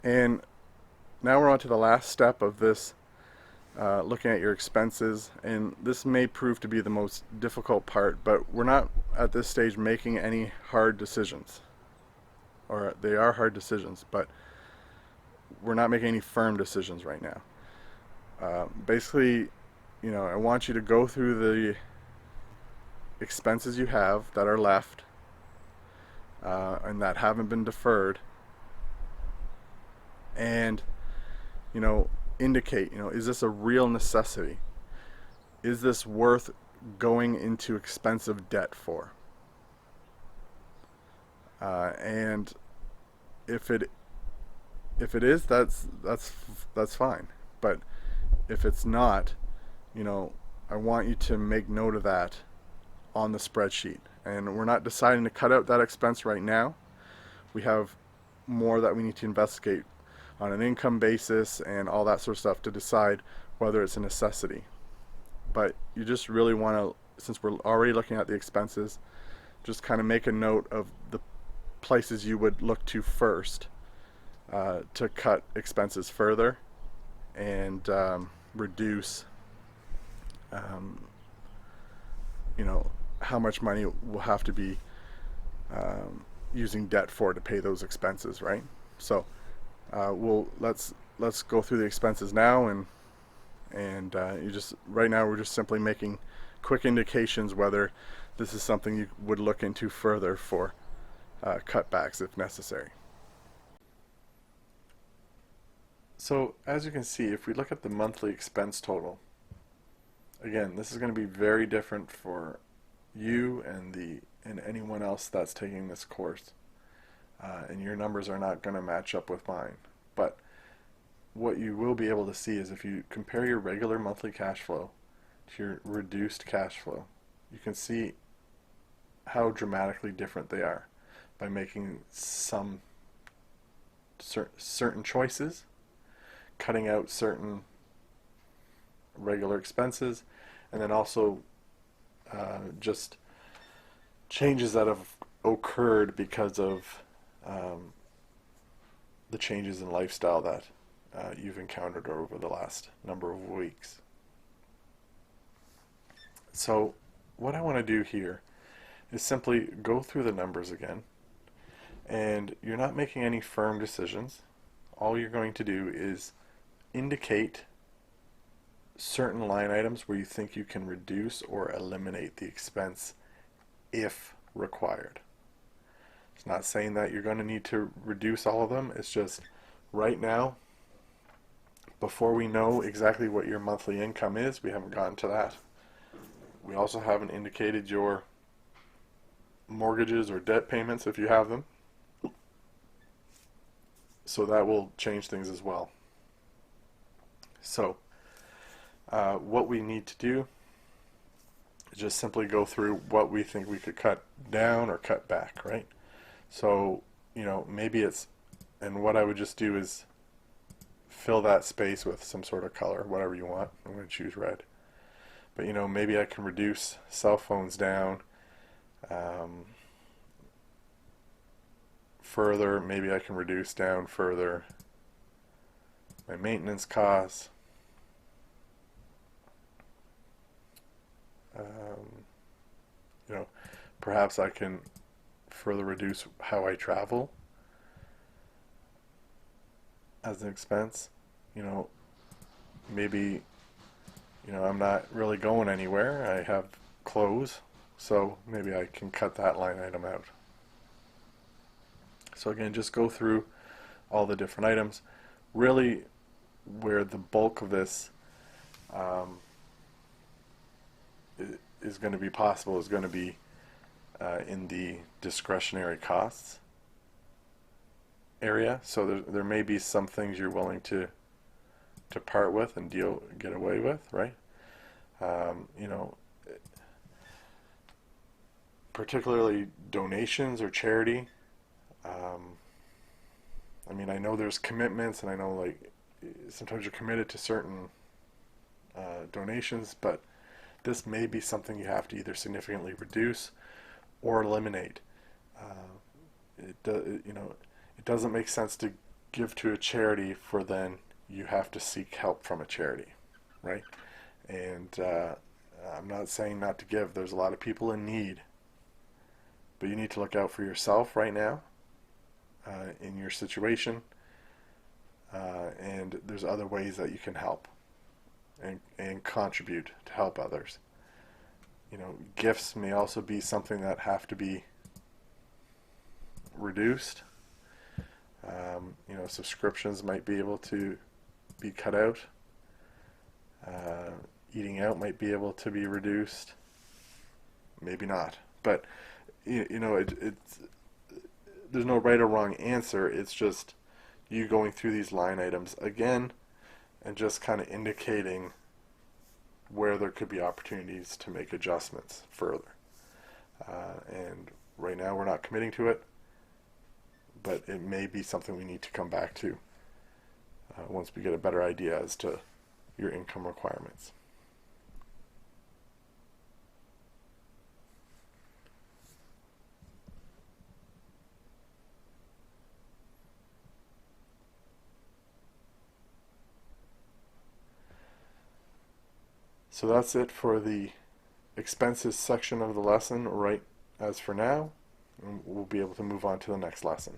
And now we're on to the last step of this, looking at your expenses. And this may prove to be the most difficult part, but we're not at this stage making any hard decisions. Or they are hard decisions, but we're not making any firm decisions right now. Basically, I want you to go through the expenses you have that are left and that haven't been deferred, and you know indicate, is this a real necessity? Is this worth going into expensive debt for? And if it is, that's fine. But if it's not, you know, I want you to make note of that on the spreadsheet. And we're not deciding to cut out that expense right now. We have more that we need to investigate on an income basis and all that sort of stuff to decide whether it's a necessity. But you just really want to, since we're already looking at the expenses, just kind of make a note of the places you would look to first to cut expenses further and reduce, um, how much money will have to be using debt for to pay those expenses, right? So let's go through the expenses now, and you just right now we're just simply making quick indications whether this is something you would look into further for cutbacks if necessary. So as you can see, if we look at the monthly expense total, again, this is going to be very different for you and anyone else that's taking this course, and your numbers are not going to match up with mine. But what you will be able to see is if you compare your regular monthly cash flow to your reduced cash flow, you can see how dramatically different they are by making some certain choices, cutting out certain regular expenses, and then also just changes that have occurred because of the changes in lifestyle that you've encountered over the last number of weeks. So what I want to do here is simply go through the numbers again, and you're not making any firm decisions. All you're going to do is indicate certain line items where you think you can reduce or eliminate the expense if required. It's not saying that you're going to need to reduce all of them. It's just right now, before we know exactly what your monthly income is, we haven't gotten to that. We also haven't indicated your mortgages or debt payments if you have them. So that will change things as well. So what we need to do is just simply go through what we think we could cut down or cut back, right? So, maybe it's, and what I would just do is fill that space with some sort of color, whatever you want. I'm going to choose red. But, maybe I can reduce cell phones down further. Maybe I can reduce down further my maintenance costs. Perhaps I can further reduce how I travel as an expense. Maybe, I'm not really going anywhere. I have clothes, so maybe I can cut that line item out. So again, just go through all the different items. Really, where the bulk of this is going to be possible is going to be in the discretionary costs area. So there may be some things you're willing to part with and get away with, right? Particularly donations or charity. I know there's commitments, and I know like sometimes you're committed to certain donations, but this may be something you have to either significantly reduce or eliminate. It doesn't make sense to give to a charity for then you have to seek help from a charity, right? And I'm not saying not to give. There's a lot of people in need, but you need to look out for yourself right now in your situation, and there's other ways that you can help and contribute to help others. You know, gifts may also be something that have to be reduced. You know, subscriptions might be able to be cut out. Eating out might be able to be reduced. Maybe not. But, you know, it's there's no right or wrong answer. It's just you going through these line items again and just kind of indicating where there could be opportunities to make adjustments further. And right now we're not committing to it, but it may be something we need to come back to once we get a better idea as to your income requirements. So that's it for the expenses section of the lesson right as for now. And we'll be able to move on to the next lesson.